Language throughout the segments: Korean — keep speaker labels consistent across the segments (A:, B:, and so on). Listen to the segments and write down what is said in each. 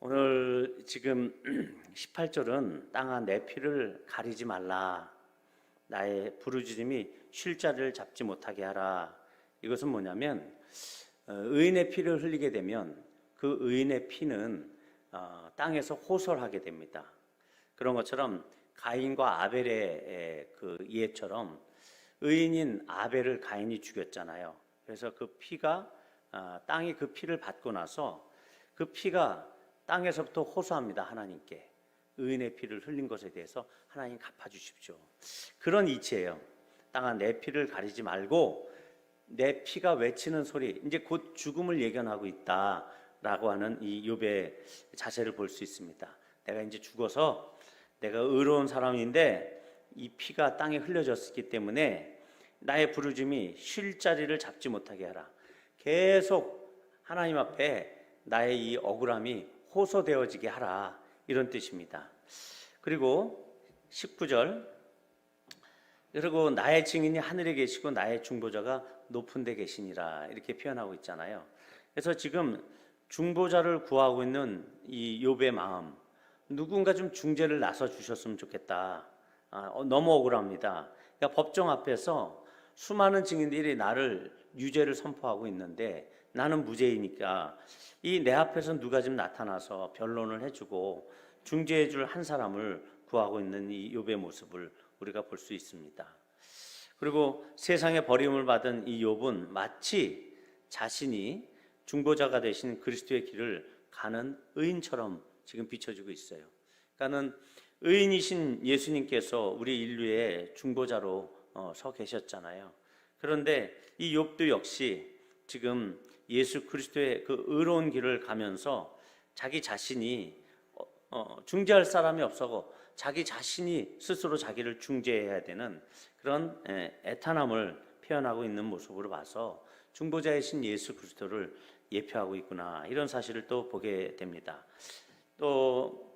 A: 오늘 지금 18절은 땅아 내 피를 가리지 말라. 나의 부르짖음이 쉴 자리를 잡지 못하게 하라. 이것은 뭐냐면 의인의 피를 흘리게 되면 그 의인의 피는 땅에서 호설하게 됩니다. 그런 것처럼 가인과 아벨의 그 예처럼 의인인 아벨을 가인이 죽였잖아요. 그래서 그 피가 땅이 그 피를 받고 나서 그 피가 땅에서부터 호소합니다. 하나님께 의인의 피를 흘린 것에 대해서 하나님 갚아주십시오. 그런 이치예요. 땅아 내 피를 가리지 말고 내 피가 외치는 소리, 이제 곧 죽음을 예견하고 있다라고 하는 이 욥의 자세를 볼 수 있습니다. 내가 이제 죽어서 내가 의로운 사람인데 이 피가 땅에 흘려졌기 때문에 나의 부르짖음이 쉴 자리를 잡지 못하게 하라. 계속 하나님 앞에 나의 이 억울함이 호소되어지게 하라, 이런 뜻입니다. 그리고 19절, 그리고 나의 증인이 하늘에 계시고 나의 중보자가 높은 데 계시니라, 이렇게 표현하고 있잖아요. 그래서 지금 중보자를 구하고 있는 이 욥의 마음, 누군가 좀 중재를 나서 주셨으면 좋겠다. 너무 억울합니다. 그러니까 법정 앞에서 수많은 증인들이 나를 유죄를 선포하고 있는데 나는 무죄이니까 이 내 앞에서 누가 좀 나타나서 변론을 해주고 중재해줄 한 사람을 구하고 있는 이 욥의 모습을 우리가 볼 수 있습니다. 그리고 세상에 버림을 받은 이 욥은 마치 자신이 중보자가 되신 그리스도의 길을 가는 의인처럼 지금 비춰지고 있어요. 그러니까는 의인이신 예수님께서 우리 인류의 중보자로 서 계셨잖아요. 그런데 이 욥도 역시 지금 예수 그리스도의 그 의로운 길을 가면서 자기 자신이 중재할 사람이 없어서 자기 자신이 스스로 자기를 중재해야 되는 그런 애탄함을 표현하고 있는 모습으로 봐서 중보자이신 예수 그리스도를 예표하고 있구나, 이런 사실을 또 보게 됩니다. 또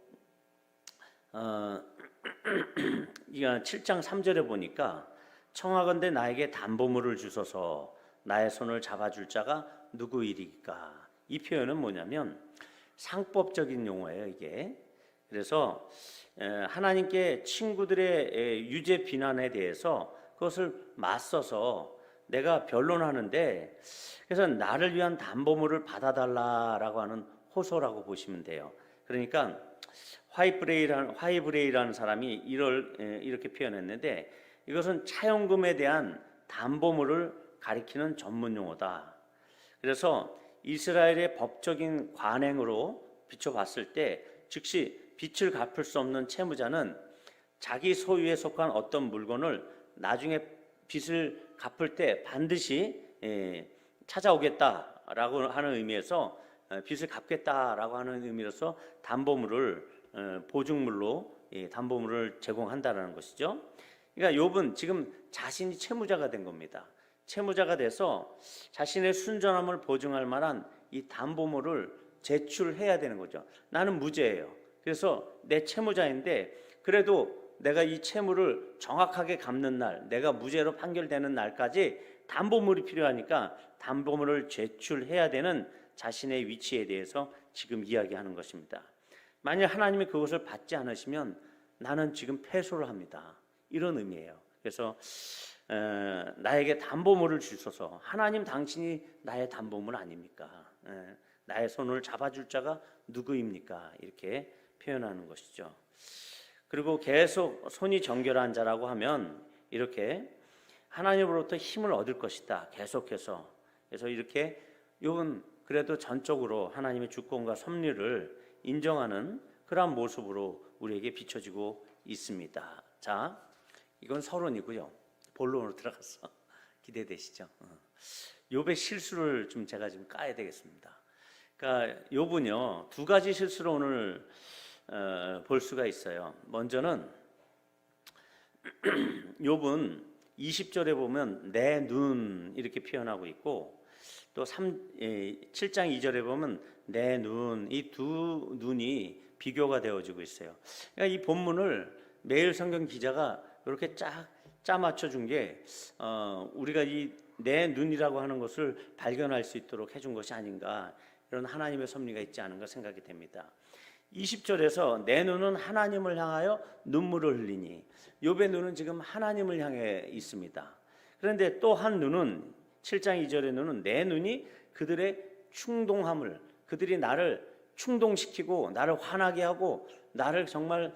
A: 7장 3절에 보니까 청하건대 나에게 담보물을 주소서 나의 손을 잡아줄 자가 누구이리까? 이 표현은 뭐냐면 상법적인 용어예요, 이게. 그래서 하나님께 친구들의 유죄 비난에 대해서 그것을 맞서서 내가 변론하는데, 그래서 나를 위한 담보물을 받아달라라고 하는 호소라고 보시면 돼요. 그러니까 화이브레이라는 사람이 이렇게 표현했는데, 이것은 차용금에 대한 담보물을 가리키는 전문 용어다. 그래서 이스라엘의 법적인 관행으로 비춰봤을 때 즉시 빚을 갚을 수 없는 채무자는 자기 소유에 속한 어떤 물건을 나중에 빚을 갚을 때 반드시 찾아오겠다라고 하는 의미에서 빚을 갚겠다라고 하는 의미로서 담보물을 보증물로 담보물을 제공한다는 것이죠. 그러니까 욥은 지금 자신이 채무자가 된 겁니다. 채무자가 돼서 자신의 순전함을 보증할 만한 이 담보물을 제출해야 되는 거죠. 나는 무죄예요. 그래서 내 채무자인데 그래도 내가 이 채무를 정확하게 갚는 날, 내가 무죄로 판결되는 날까지 담보물이 필요하니까 담보물을 제출해야 되는 자신의 위치에 대해서 지금 이야기하는 것입니다. 만약 하나님이 그것을 받지 않으시면 나는 지금 패소를 합니다, 이런 의미예요. 그래서 나에게 담보물을 주소서. 하나님 당신이 나의 담보물 아닙니까? 나의 손을 잡아줄 자가 누구입니까? 이렇게 표현하는 것이죠. 그리고 계속 손이 정결한 자라고 하면 이렇게 하나님으로부터 힘을 얻을 것이다, 계속해서. 그래서 이렇게 욥은 그래도 전적으로 하나님의 주권과 섭리를 인정하는 그러한 모습으로 우리에게 비춰지고 있습니다. 자, 이건 서론이고요. 본론으로 들어가서 기대되시죠? 욥의 실수를 좀 제가 좀 까야 되겠습니다. 그러니까 욥은요, 두 가지 실수를 오늘 볼 수가 있어요. 먼저는 욥은 20절에 보면 내 눈 이렇게 표현하고 있고, 또 7장 2절에 보면 내 눈, 이 두 눈이 비교가 되어지고 있어요. 그러니까 이 본문을 매일 성경 기자가 이렇게 쫙 맞춰 준 게 우리가 이 내 눈이라고 하는 것을 발견할 수 있도록 해준 것이 아닌가, 이런 하나님의 섭리가 있지 않은가 생각이 됩니다. 20절에서 내 눈은 하나님을 향하여 눈물을 흘리니, 욥의 눈은 지금 하나님을 향해 있습니다. 그런데 또 한 눈은 7장 2절의 눈은 내 눈이 그들의 충동함을, 그들이 나를 충동시키고 나를 화나게 하고 나를 정말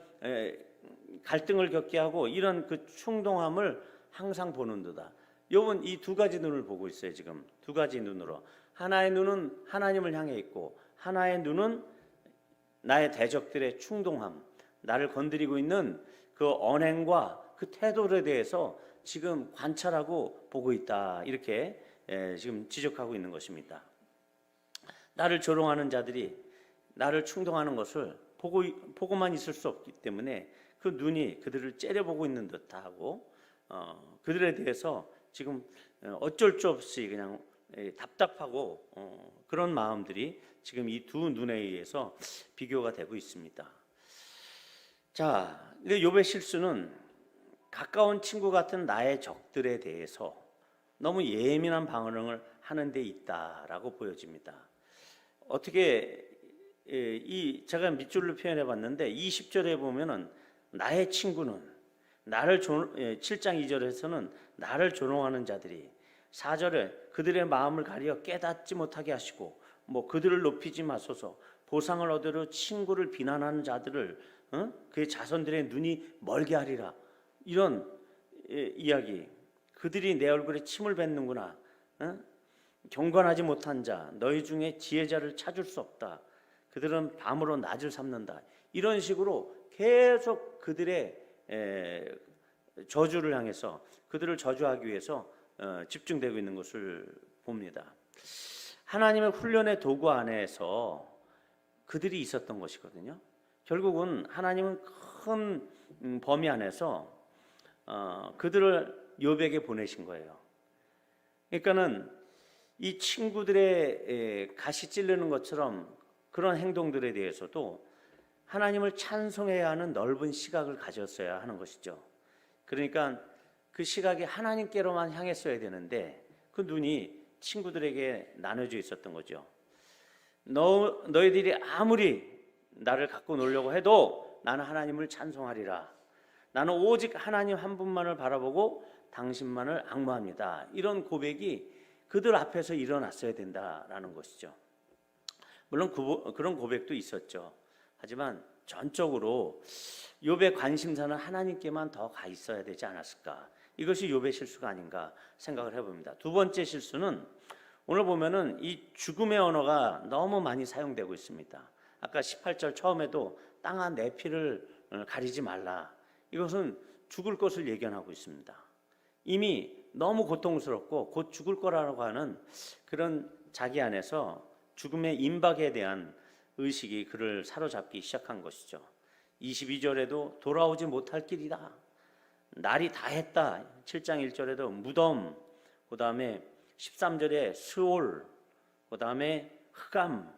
A: 갈등을 겪게 하고 이런 그 충동함을 항상 보는도다. 욥은 이 두 가지 눈을 보고 있어요. 지금 두 가지 눈으로. 하나의 눈은 하나님을 향해 있고 하나의 눈은 나의 대적들의 충동함, 나를 건드리고 있는 그 언행과 그 태도에 대해서 지금 관찰하고 보고 있다. 이렇게 지금 지적하고 있는 것입니다. 나를 조롱하는 자들이 나를 충동하는 것을 보고만 있을 수 없기 때문에 그 눈이 그들을 째려보고 있는 듯하고 그들에 대해서 지금 어쩔 수 없이 그냥 답답하고 그런 마음들이 지금 이 두 눈에 의해서 비교가 되고 있습니다. 자, 욥의 실수는 가까운 친구 같은 나의 적들에 대해서 너무 예민한 반응을 하는 데 있다라고 보여집니다. 어떻게 제가 밑줄로 표현해 봤는데 20절에 보면은 나의 친구는 나를 7장 2절에서는 나를 조롱하는 자들이, 4절에 그들의 마음을 가려 깨닫지 못하게 하시고 그들을 높이지 마소서, 보상을 얻으려 친구를 비난하는 자들을 그의 자손들의 눈이 멀게 하리라. 이런 이야기. 그들이 내 얼굴에 침을 뱉는구나. 경건하지 못한 자, 너희 중에 지혜자를 찾을 수 없다. 그들은 밤으로 낮을 삼는다. 이런 식으로 계속 그들의 저주를 향해서, 그들을 저주하기 위해서 집중되고 있는 것을 봅니다. 하나님의 훈련의 도구 안에서 그들이 있었던 것이거든요. 결국은 하나님은 큰 범위 안에서 그들을 욥에게 보내신 거예요. 그러니까는 이 친구들의 가시 찌르는 것처럼 그런 행동들에 대해서도 하나님을 찬송해야 하는 넓은 시각을 가졌어야 하는 것이죠. 그러니까 그 시각이 하나님께로만 향했어야 되는데 그 눈이 친구들에게 나눠져 있었던 거죠. 너희들이 아무리 나를 갖고 놀려고 해도 나는 하나님을 찬송하리라. 나는 오직 하나님 한 분만을 바라보고 당신만을 앙모합니다. 이런 고백이 그들 앞에서 일어났어야 된다라는 것이죠. 물론 그런 고백도 있었죠. 하지만 전적으로 욥의 관심사는 하나님께만 더 가 있어야 되지 않았을까. 이것이 욥의 실수가 아닌가 생각을 해봅니다. 두 번째 실수는 오늘 보면은 이 죽음의 언어가 너무 많이 사용되고 있습니다. 아까 18절 처음에도 땅아 내 피를 가리지 말라. 이것은 죽을 것을 예견하고 있습니다. 이미 너무 고통스럽고 곧 죽을 거라고 하는 그런 자기 안에서 죽음의 임박에 대한 의식이 그를 사로잡기 시작한 것이죠. 22절에도 돌아오지 못할 길이다. 날이 다 했다. 7장 1절에도 무덤, 그 다음에 13절에 스올, 그 다음에 흑암,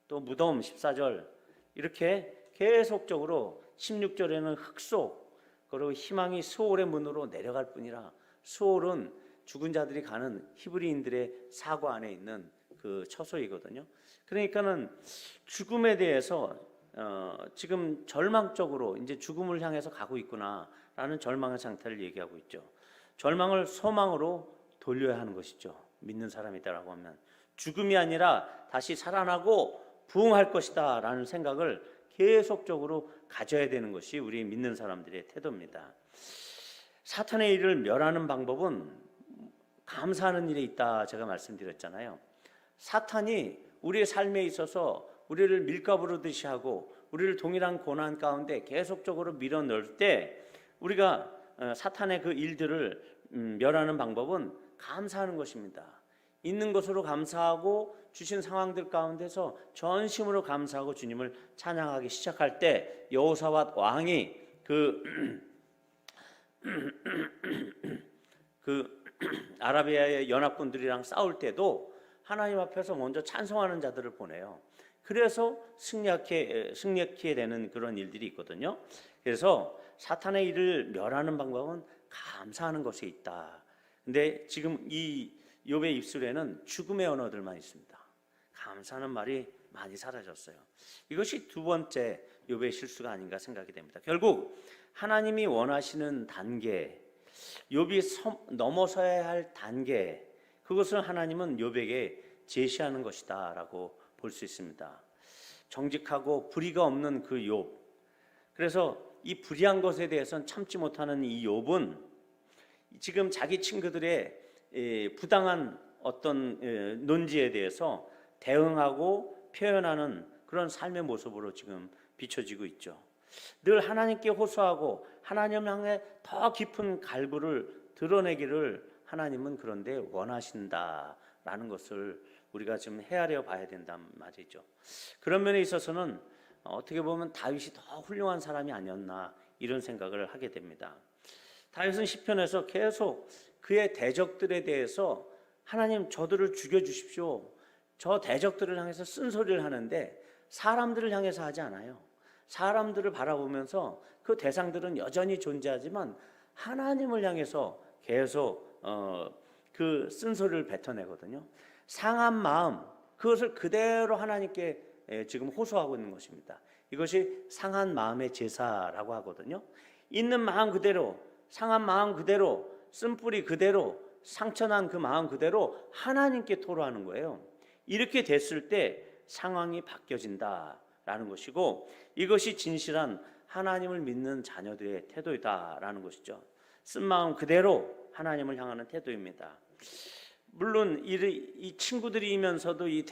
A: 또 무덤 14절, 이렇게 계속적으로 16절에는 흑속, 그리고 희망이 스올의 문으로 내려갈 뿐이라. 스올은 죽은 자들이 가는 히브리인들의 사고 안에 있는 그 처소이거든요. 그러니까는 죽음에 대해서 지금 절망적으로 이제 죽음을 향해서 가고 있구나라는 절망의 상태를 얘기하고 있죠. 절망을 소망으로 돌려야 하는 것이죠. 믿는 사람이다라고 하면 죽음이 아니라 다시 살아나고 부흥할 것이다라는 생각을 계속적으로 가져야 되는 것이 우리 믿는 사람들의 태도입니다. 사탄의 일을 멸하는 방법은 감사하는 일에 있다 제가 말씀드렸잖아요. 사탄이 우리의 삶에 있어서 우리를 밀가부르듯이 하고 우리를 동일한 고난 가운데 계속적으로 밀어넣을 때 우리가 사탄의 그 일들을 멸하는 방법은 감사하는 것입니다. 있는 것으로 감사하고 주신 상황들 가운데서 전심으로 감사하고 주님을 찬양하기 시작할 때 여호사밧 왕이 그 아라비아의 연합군들이랑 싸울 때도 하나님 앞에서 먼저 찬송하는 자들을 보내요. 그래서 승리하게 되는 그런 일들이 있거든요. 그래서 사탄의 일을 멸하는 방법은 감사하는 것에 있다. 근데 지금 이 욥의 입술에는 죽음의 언어들만 있습니다. 감사하는 말이 많이 사라졌어요. 이것이 두 번째 욥의 실수가 아닌가 생각이 됩니다. 결국 하나님이 원하시는 단계, 욥이 넘어서야 할 단계, 그것을 하나님은 욥에게 제시하는 것이다라고 볼 수 있습니다. 정직하고 불의가 없는 그 욥. 그래서 이 불의한 것에 대해서는 참지 못하는 이 욥은 지금 자기 친구들의 부당한 어떤 논지에 대해서 대응하고 표현하는 그런 삶의 모습으로 지금 비춰지고 있죠. 늘 하나님께 호소하고 하나님 향해 더 깊은 갈구를 드러내기를 하나님은 그런데 원하신다라는 것을 우리가 좀 헤아려 봐야 된단 말이죠. 그런 면에 있어서는 어떻게 보면 다윗이 더 훌륭한 사람이 아니었나 이런 생각을 하게 됩니다. 다윗은 시편에서 계속 그의 대적들에 대해서 하나님 저들을 죽여주십시오. 저 대적들을 향해서 쓴소리를 하는데 사람들을 향해서 하지 않아요. 사람들을 바라보면서 그 대상들은 여전히 존재하지만 하나님을 향해서 계속 그 쓴소리를 뱉어내거든요. 상한 마음, 그것을 그대로 하나님께 지금 호소하고 있는 것입니다. 이것이 상한 마음의 제사라고 하거든요. 있는 마음 그대로, 상한 마음 그대로, 쓴뿌리 그대로, 상처난 그 마음 그대로 하나님께 토로하는 거예요. 이렇게 됐을 때 상황이 바뀌어진다라는 것이고, 이것이 진실한 하나님을 믿는 자녀들의 태도이다라는 것이죠. 쓴 마음 그대로 하나님을 향하는 태도입니다. 물론 이 친구들이면서도 이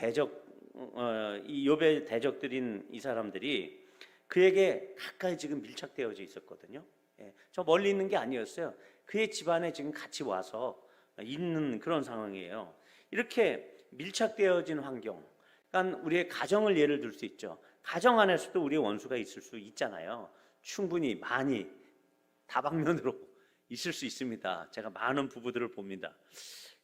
A: 욥의 대적들인 이 사람들이 그에게 가까이 지금 밀착되어져 있었거든요. 저 멀리 있는 게 아니었어요. 그의 집안에 지금 같이 와서 있는 그런 상황이에요. 이렇게 밀착되어진 환경, 그러니까 우리의 가정을 예를 들 수 있죠. 가정 안에서도 우리의 원수가 있을 수 있잖아요. 충분히 많이 다방면으로 있을 수 있습니다. 제가 많은 부부들을 봅니다.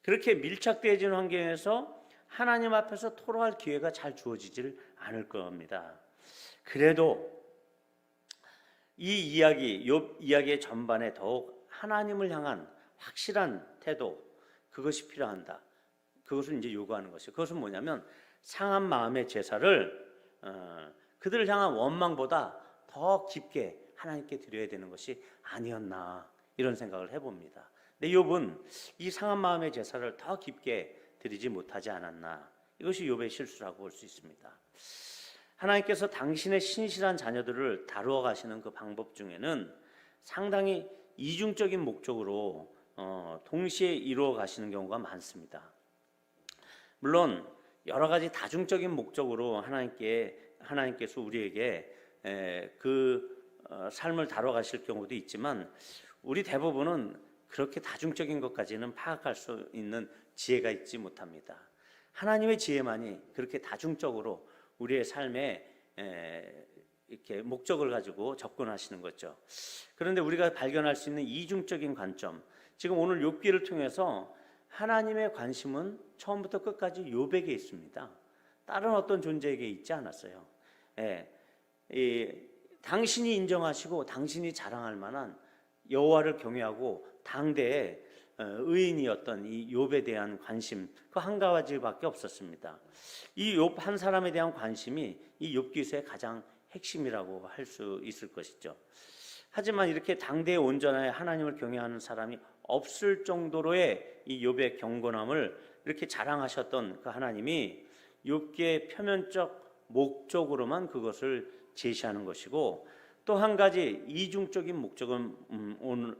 A: 그렇게 밀착되어진 환경에서 하나님 앞에서 토로할 기회가 잘 주어지질 않을 겁니다. 그래도 이 이야기, 욥 이야기의 전반에 더욱 하나님을 향한 확실한 태도, 그것이 필요한다. 그것을 이제 요구하는 것이에요. 그것은 뭐냐면 상한 마음의 제사를 그들을 향한 원망보다 더 깊게 하나님께 드려야 되는 것이 아니었나 이런 생각을 해봅니다. 근데 욥은 이 상한 마음의 제사를 더 깊게 드리지 못하지 않았나, 이것이 욥의 실수라고 볼 수 있습니다. 하나님께서 당신의 신실한 자녀들을 다루어 가시는 그 방법 중에는 상당히 이중적인 목적으로 동시에 이루어 가시는 경우가 많습니다. 물론 여러 가지 다중적인 목적으로 하나님께서 우리에게 삶을 다뤄 가실 경우도 있지만, 우리 대부분은 그렇게 다중적인 것까지는 파악할 수 있는 지혜가 있지 못합니다. 하나님의 지혜만이 그렇게 다중적으로 우리의 삶에 이렇게 목적을 가지고 접근하시는 거죠. 그런데 우리가 발견할 수 있는 이중적인 관점, 지금 오늘 욥기를 통해서 하나님의 관심은 처음부터 끝까지 욥에게 있습니다. 다른 어떤 존재에게 있지 않았어요. 당신이 인정하시고 당신이 자랑할 만한 여호와를 경외하고 당대의 의인이었던 이 욥에 대한 관심, 그 한 가지밖에 없었습니다. 이 욥 한 사람에 대한 관심이 이 욥기서의 가장 핵심이라고 할 수 있을 것이죠. 하지만 이렇게 당대의 온전하게 하나님을 경외하는 사람이 없을 정도로의 이 욥의 경건함을 이렇게 자랑하셨던 그 하나님이 욥기의 표면적 목적으로만 그것을 제시하는 것이고, 또 한 가지 이중적인 목적은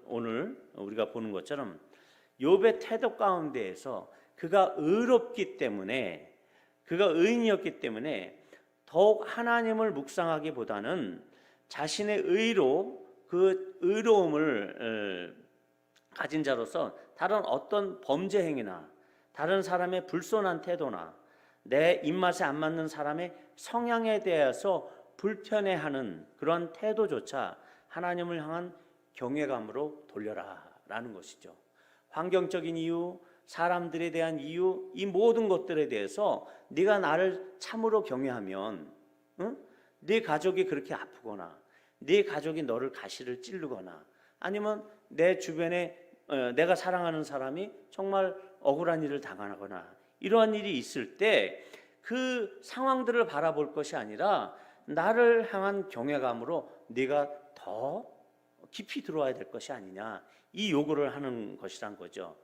A: 오늘 우리가 보는 것처럼 욥의 태도 가운데에서 그가 의롭기 때문에, 그가 의인이었기 때문에 더욱 하나님을 묵상하기보다는 자신의 의로, 그 의로움을 가진 자로서 다른 어떤 범죄 행위나 다른 사람의 불손한 태도나 내 입맛에 안 맞는 사람의 성향에 대해서 불편해하는 그런 태도조차 하나님을 향한 경외감으로 돌려라 라는 것이죠. 환경적인 이유, 사람들에 대한 이유, 이 모든 것들에 대해서 네가 나를 참으로 경외하면 네 가족이 그렇게 아프거나 네 가족이 너를 가시를 찌르거나 아니면 내 주변에 내가 사랑하는 사람이 정말 억울한 일을 당하거나 이러한 일이 있을 때 그 상황들을 바라볼 것이 아니라 나를 향한 경외감으로 네가 더 깊이 들어와야 될 것이 아니냐, 이 요구를 하는 것이란 거죠.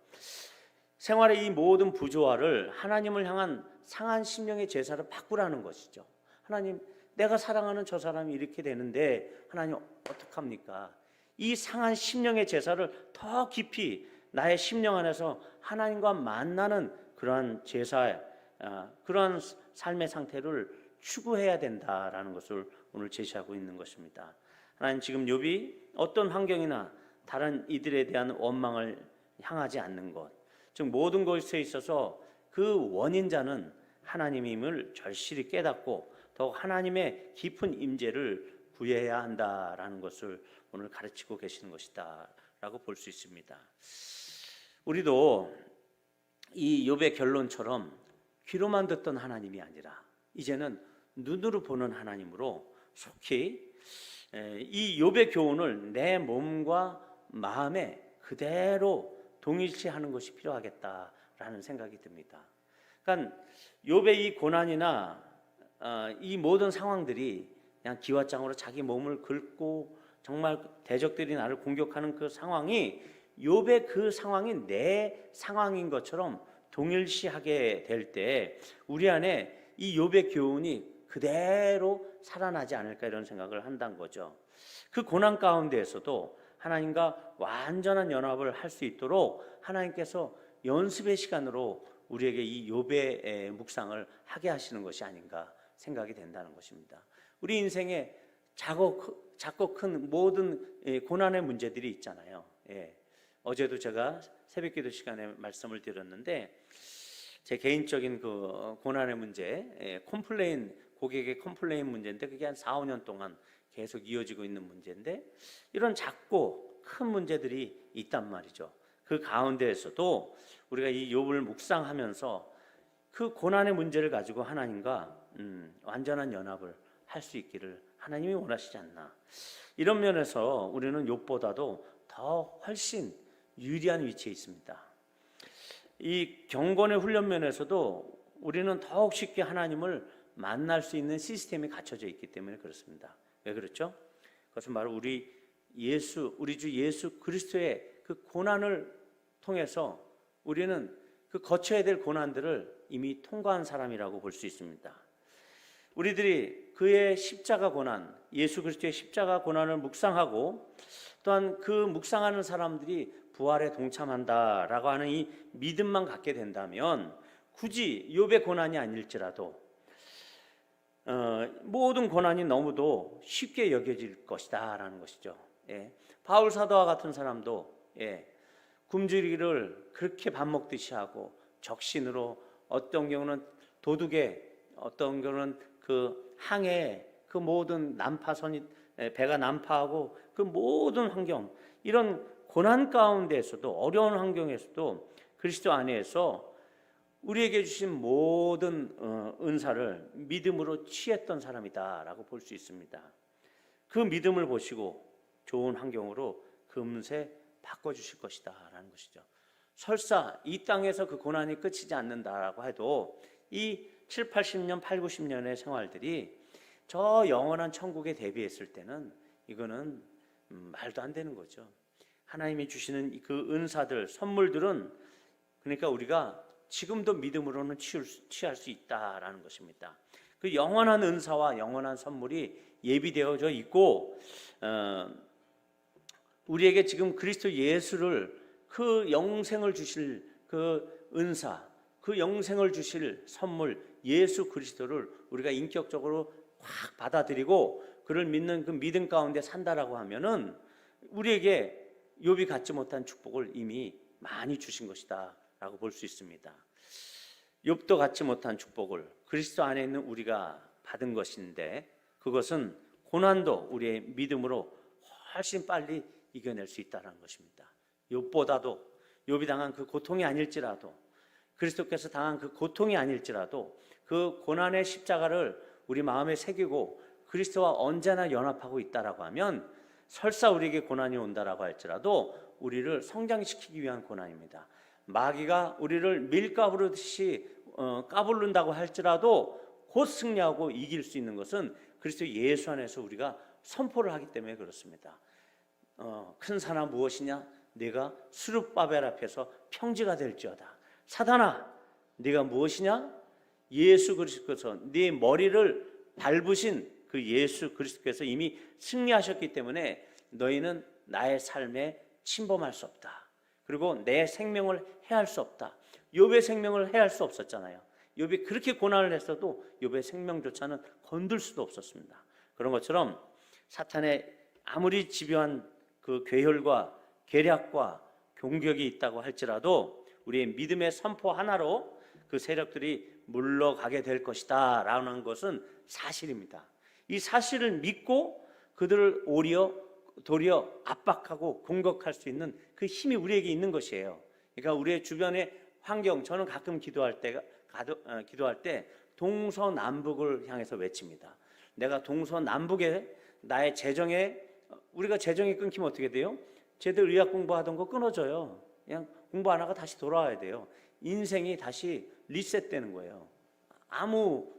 A: 생활의 이 모든 부조화를 하나님을 향한 상한 심령의 제사로 바꾸라는 것이죠. 하나님, 내가 사랑하는 저 사람이 이렇게 되는데 하나님 어떡합니까? 이 상한 심령의 제사를 더 깊이 나의 심령 안에서 하나님과 만나는 그러한 제사, 그러한 삶의 상태를 추구해야 된다라는 것을 오늘 제시하고 있는 것입니다. 하나님, 지금 욥이 어떤 환경이나 다른 이들에 대한 원망을 향하지 않는 것, 즉 모든 것에 있어서 그 원인자는 하나님임을 절실히 깨닫고 더욱 하나님의 깊은 임재를 구해야 한다라는 것을 오늘 가르치고 계시는 것이다 라고 볼 수 있습니다. 우리도 이 욥의 결론처럼 귀로만 듣던 하나님이 아니라 이제는 눈으로 보는 하나님으로 속히 이 욥의 교훈을 내 몸과 마음에 그대로 동일시하는 것이 필요하겠다라는 생각이 듭니다. 그러니까 욥의 이 고난이나 이 모든 상황들이 그냥 기왓장으로 자기 몸을 긁고 정말 대적들이 나를 공격하는 그 상황이 욥의 그 상황이 내 상황인 것처럼 동일시하게 될 때 우리 안에 이 욥의 교훈이 그대로 살아나지 않을까, 이런 생각을 한다는 거죠. 그 고난 가운데에서도 하나님과 완전한 연합을 할 수 있도록 하나님께서 연습의 시간으로 우리에게 이 욥의 묵상을 하게 하시는 것이 아닌가 생각이 된다는 것입니다. 우리 인생에 작고 큰 모든 고난의 문제들이 있잖아요. 어제도 제가 새벽기도 시간에 말씀을 드렸는데, 제 개인적인 그 고난의 문제, 고객의 컴플레인 문제인데, 그게 한 4, 5년 동안 계속 이어지고 있는 문제인데, 이런 작고 큰 문제들이 있단 말이죠. 그 가운데에서도 우리가 이 욥을 묵상하면서 그 고난의 문제를 가지고 하나님과 완전한 연합을 할 수 있기를 하나님이 원하시지 않나. 이런 면에서 우리는 욥보다도 더 훨씬 유리한 위치에 있습니다. 이 경건의 훈련 면에서도 우리는 더욱 쉽게 하나님을 만날 수 있는 시스템이 갖춰져 있기 때문에 그렇습니다. 왜 그렇죠? 그것은 바로 우리 주 예수 그리스도의 그 고난을 통해서 우리는 그 거쳐야 될 고난들을 이미 통과한 사람이라고 볼 수 있습니다. 우리들이 그의 십자가 고난, 예수 그리스도의 십자가 고난을 묵상하고 또한 그 묵상하는 사람들이 부활에 동참한다라고 하는 이 믿음만 갖게 된다면 굳이 욥의 고난이 아닐지라도 모든 고난이 너무도 쉽게 여겨질 것이다라는 것이죠. 바울 사도와 같은 사람도 굶주리기를 그렇게 밥 먹듯이 하고 적신으로, 어떤 경우는 도둑에, 어떤 경우는 그 항해에 그 모든 난파선이 배가 난파하고 그 모든 환경, 이런 고난 가운데에서도, 어려운 환경에서도 그리스도 안에서 우리에게 주신 모든 은사를 믿음으로 취했던 사람이다라고 볼 수 있습니다. 그 믿음을 보시고 좋은 환경으로 금세 바꿔주실 것이다라는 것이죠. 설사 이 땅에서 그 고난이 끝이지 않는다라고 해도 이 7, 80년, 8, 90년의 생활들이 저 영원한 천국에 대비했을 때는 이거는 말도 안 되는 거죠. 하나님이 주시는 그 은사들, 선물들은, 그러니까 우리가 지금도 믿음으로는 취할 수 있다라는 것입니다. 그 영원한 은사와 영원한 선물이 예비되어져 있고, 우리에게 지금 그리스도 예수를, 그 영생을 주실 그 은사, 그 영생을 주실 선물 예수 그리스도를 우리가 인격적으로 확 받아들이고 그를 믿는 그 믿음 가운데 산다라고 하면은 우리에게 욥이 갖지 못한 축복을 이미 많이 주신 것이다 라고 볼 수 있습니다. 욥도 갖지 못한 축복을 그리스도 안에 있는 우리가 받은 것인데, 그것은 고난도 우리의 믿음으로 훨씬 빨리 이겨낼 수 있다는 것입니다. 욥보다도, 욥이 당한 그 고통이 아닐지라도, 그리스도께서 당한 그 고통이 아닐지라도 그 고난의 십자가를 우리 마음에 새기고 그리스도와 언제나 연합하고 있다라고 하면, 설사 우리에게 고난이 온다라고 할지라도 우리를 성장시키기 위한 고난입니다. 마귀가 우리를 밀가부르듯이 까부른다고 할지라도 곧 승리하고 이길 수 있는 것은 그리스도 예수 안에서 우리가 선포를 하기 때문에 그렇습니다. 큰 산은 무엇이냐? 네가 스룹바벨 앞에서 평지가 될지어다. 사단아, 네가 무엇이냐? 예수 그리스도께서 네 머리를 밟으신 그 예수 그리스도께서 이미 승리하셨기 때문에 너희는 나의 삶에 침범할 수 없다. 그리고 내 생명을 해할 수 없다. 욥의 생명을 해할 수 없었잖아요. 욥이 그렇게 고난을 했어도 욥의 생명조차는 건들 수도 없었습니다. 그런 것처럼 사탄의 아무리 집요한 그 괴혈과 계략과 공격이 있다고 할지라도 우리의 믿음의 선포 하나로 그 세력들이 물러가게 될 것이다 라는 것은 사실입니다. 이 사실을 믿고 그들을 도리어 압박하고 공격할 수 있는 그 힘이 우리에게 있는 것이에요. 그러니까 우리의 주변의 환경, 저는 가끔 기도할 때 동서남북을 향해서 외칩니다. 내가 동서남북에 나의 재정에, 우리가 재정이 끊기면 어떻게 돼요? 제대로 의학 공부하던 거 끊어져요. 그냥 공부 안 하고 다시 돌아와야 돼요. 인생이 다시 리셋되는 거예요. 아무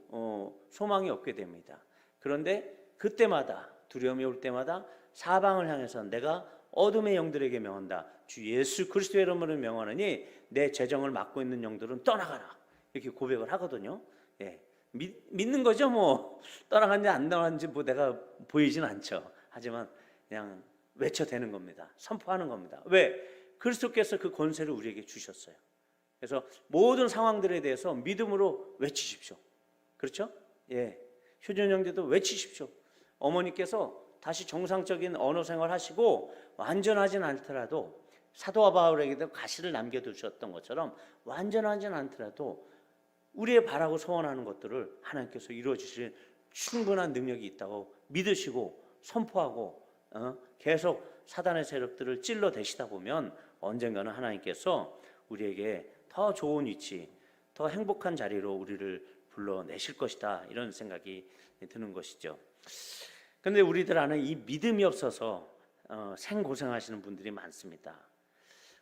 A: 소망이 없게 됩니다. 그런데 그때마다 두려움이 올 때마다 사방을 향해서 내가 어둠의 영들에게 명한다. 주 예수 그리스도의 이름으로 명하느니 내 재정을 맡고 있는 영들은 떠나가라. 이렇게 고백을 하거든요. 예. 믿는 거죠. 뭐 떠나갔는지 안 떠나갔는지 뭐 내가 보이진 않죠. 하지만 그냥 외쳐대는 겁니다. 선포하는 겁니다. 왜? 그리스도께서 그 권세를 우리에게 주셨어요. 그래서 모든 상황들에 대해서 믿음으로 외치십시오. 그렇죠? 예. 효준 형제도 외치십시오. 어머니께서 다시 정상적인 언어 생활 하시고 완전하진 않더라도 사도와 바울에게도 가시를 남겨두셨던 것처럼 완전하진 않더라도 우리의 바라고 소원하는 것들을 하나님께서 이루어주실 충분한 능력이 있다고 믿으시고 선포하고 계속 사단의 세력들을 찔러대시다 보면 언젠가는 하나님께서 우리에게 더 좋은 위치, 더 행복한 자리로 우리를 불러내실 것이다, 이런 생각이 드는 것이죠. 그런데 우리들 안에 이 믿음이 없어서 생고생하시는 분들이 많습니다.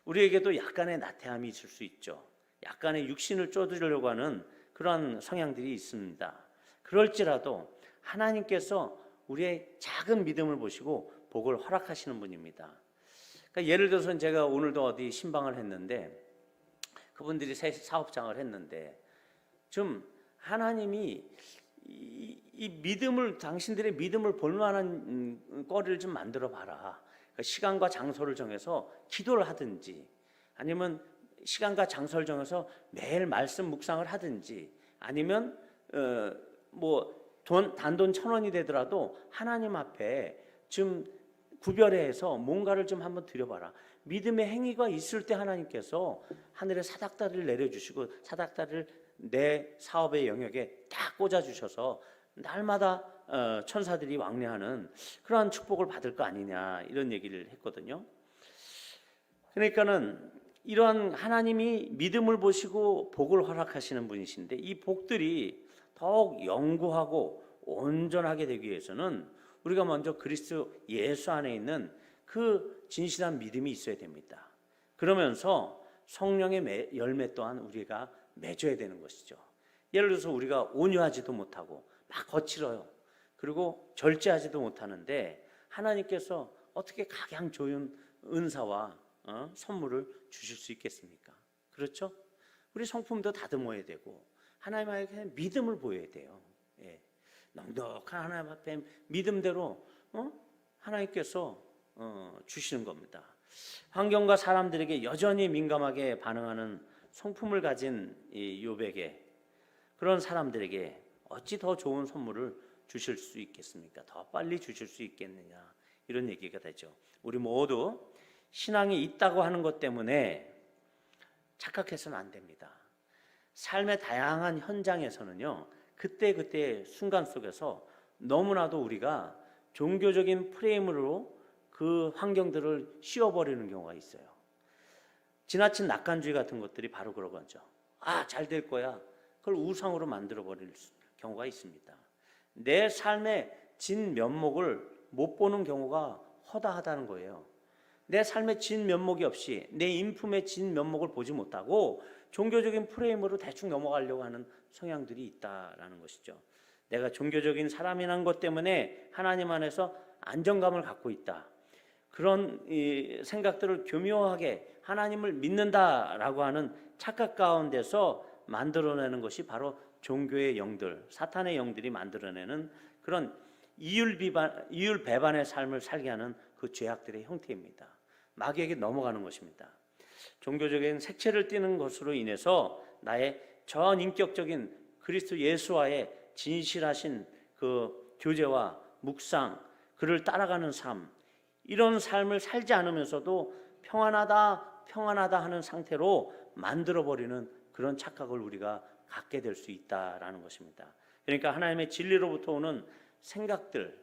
A: 우리에게도 약간의 나태함이 있을 수 있죠. 약간의 육신을 쪼들려고 하는 그러한 성향들이 있습니다. 그럴지라도 하나님께서 우리의 작은 믿음을 보시고 복을 허락하시는 분입니다. 그러니까 예를 들어서 제가 오늘도 어디 신방을 했는데 그분들이 사업장을 했는데 좀 하나님이 이 믿음을, 당신들의 믿음을 볼 만한 거리를 좀 만들어 봐라. 그러니까 시간과 장소를 정해서 기도를 하든지 아니면 시간과 장소를 정해서 매일 말씀 묵상을 하든지 아니면 단돈 1,000원이 되더라도 하나님 앞에 좀 구별해서 뭔가를 좀 한번 드려봐라. 믿음의 행위가 있을 때 하나님께서 하늘에 사닥다리를 내려주시고 사닥다리를 내 사업의 영역에 딱 꽂아주셔서 날마다 천사들이 왕래하는 그러한 축복을 받을 거 아니냐, 이런 얘기를 했거든요. 그러니까는 이러한 하나님이 믿음을 보시고 복을 허락하시는 분이신데 이 복들이 더욱 영구하고 온전하게 되기 위해서는 우리가 먼저 그리스도 예수 안에 있는 그 진실한 믿음이 있어야 됩니다. 그러면서 성령의 열매 또한 우리가 맺어야 되는 것이죠. 예를 들어서 우리가 온유하지도 못하고 막 거칠어요. 그리고 절제하지도 못하는데 하나님께서 어떻게 각양 좋은 은사와 선물을 주실 수 있겠습니까? 그렇죠? 우리 성품도 다듬어야 되고 하나님에게 믿음을 보여야 돼요. 예. 넉넉한 하나님 앞에 믿음대로 하나님께서 주시는 겁니다. 환경과 사람들에게 여전히 민감하게 반응하는 성품을 가진 이 욥에게, 그런 사람들에게 어찌 더 좋은 선물을 주실 수 있겠습니까? 더 빨리 주실 수 있겠느냐, 이런 얘기가 되죠. 우리 모두 신앙이 있다고 하는 것 때문에 착각해서는 안 됩니다. 삶의 다양한 현장에서는요, 그때 순간 속에서 너무나도 우리가 종교적인 프레임으로 그 환경들을 씌워버리는 경우가 있어요. 지나친 낙관주의 같은 것들이 바로 그런 거죠. 잘 될 거야. 그걸 우상으로 만들어버릴 경우가 있습니다. 내 삶의 진 면목을 못 보는 경우가 허다하다는 거예요. 내 삶의 진 면목이 없이 내 인품의 진 면목을 보지 못하고 종교적인 프레임으로 대충 넘어가려고 하는 성향들이 있다라는 것이죠. 내가 종교적인 사람이라는 것 때문에 하나님 안에서 안정감을 갖고 있다. 그런 생각들을 교묘하게 하나님을 믿는다라고 하는 착각 가운데서 만들어내는 것이 바로 종교의 영들, 사탄의 영들이 만들어내는 그런 이율 배반의 삶을 살게 하는 그 죄악들의 형태입니다. 마귀에게 넘어가는 것입니다. 종교적인 색채를 띠는 것으로 인해서 나의 전인격적인 그리스도 예수와의 진실하신 그 교제와 묵상, 그를 따라가는 삶, 이런 삶을 살지 않으면서도 평안하다 하는 상태로 만들어버리는 그런 착각을 우리가 갖게 될 수 있다라는 것입니다. 그러니까 하나님의 진리로부터 오는 생각들,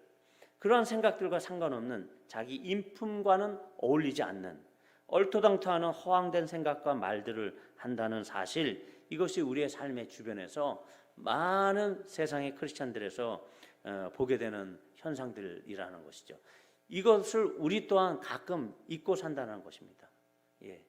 A: 그런 생각들과 상관없는 자기 인품과는 어울리지 않는 얼토당토하는 허황된 생각과 말들을 한다는 사실, 이것이 우리의 삶의 주변에서 많은 세상의 크리스찬들에서 보게 되는 현상들이라는 것이죠. 이것을 우리 또한 가끔 잊고 산다는 것입니다. 예.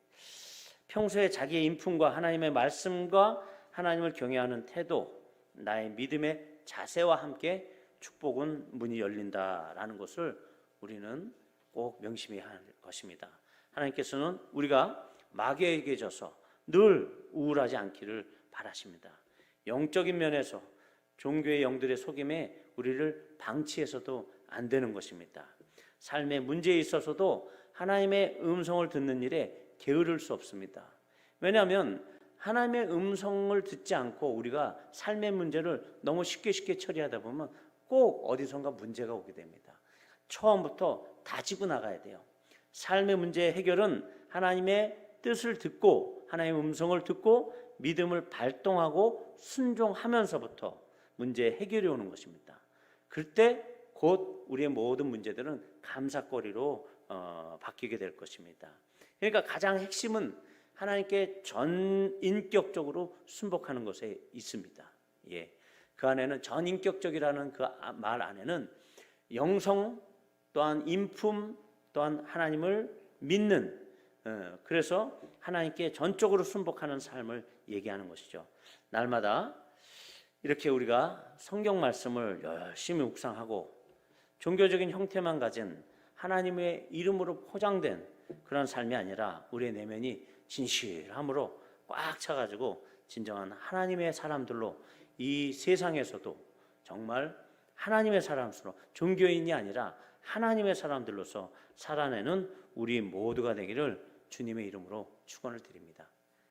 A: 평소에 자기의 인품과 하나님의 말씀과 하나님을 경외하는 태도, 나의 믿음의 자세와 함께 축복은 문이 열린다라는 것을 우리는 꼭 명심해야 할 것입니다. 하나님께서는 우리가 마귀에게 져서 늘 우울하지 않기를 바라십니다. 영적인 면에서 종교의 영들의 속임에 우리를 방치해서도 안 되는 것입니다. 삶의 문제에 있어서도 하나님의 음성을 듣는 일에 게으를 수 없습니다. 왜냐하면 하나님의 음성을 듣지 않고 우리가 삶의 문제를 너무 쉽게 처리하다 보면 꼭 어디선가 문제가 오게 됩니다. 처음부터 다지고 나가야 돼요. 삶의 문제의 해결은 하나님의 뜻을 듣고 하나님의 음성을 듣고 믿음을 발동하고 순종하면서부터 문제의 해결이 오는 것입니다. 그때 곧 우리의 모든 문제들은 감사거리로 바뀌게 될 것입니다. 그러니까 가장 핵심은 하나님께 전인격적으로 순복하는 것에 있습니다. 예. 그 안에는 전인격적이라는 그 말 안에는 영성 또한 인품 또한 하나님을 믿는, 그래서 하나님께 전적으로 순복하는 삶을 얘기하는 것이죠. 날마다 이렇게 우리가 성경 말씀을 열심히 묵상하고 종교적인 형태만 가진 하나님의 이름으로 포장된 그런 삶이 아니라 우리의 내면이 진실함으로 꽉 차가지고 진정한 하나님의 사람들로 이 세상에서도 정말 하나님의 사람으로 종교인이 아니라 하나님의 사람들로서 살아내는 우리 모두가 되기를 주님의 이름으로 축원을 드립니다.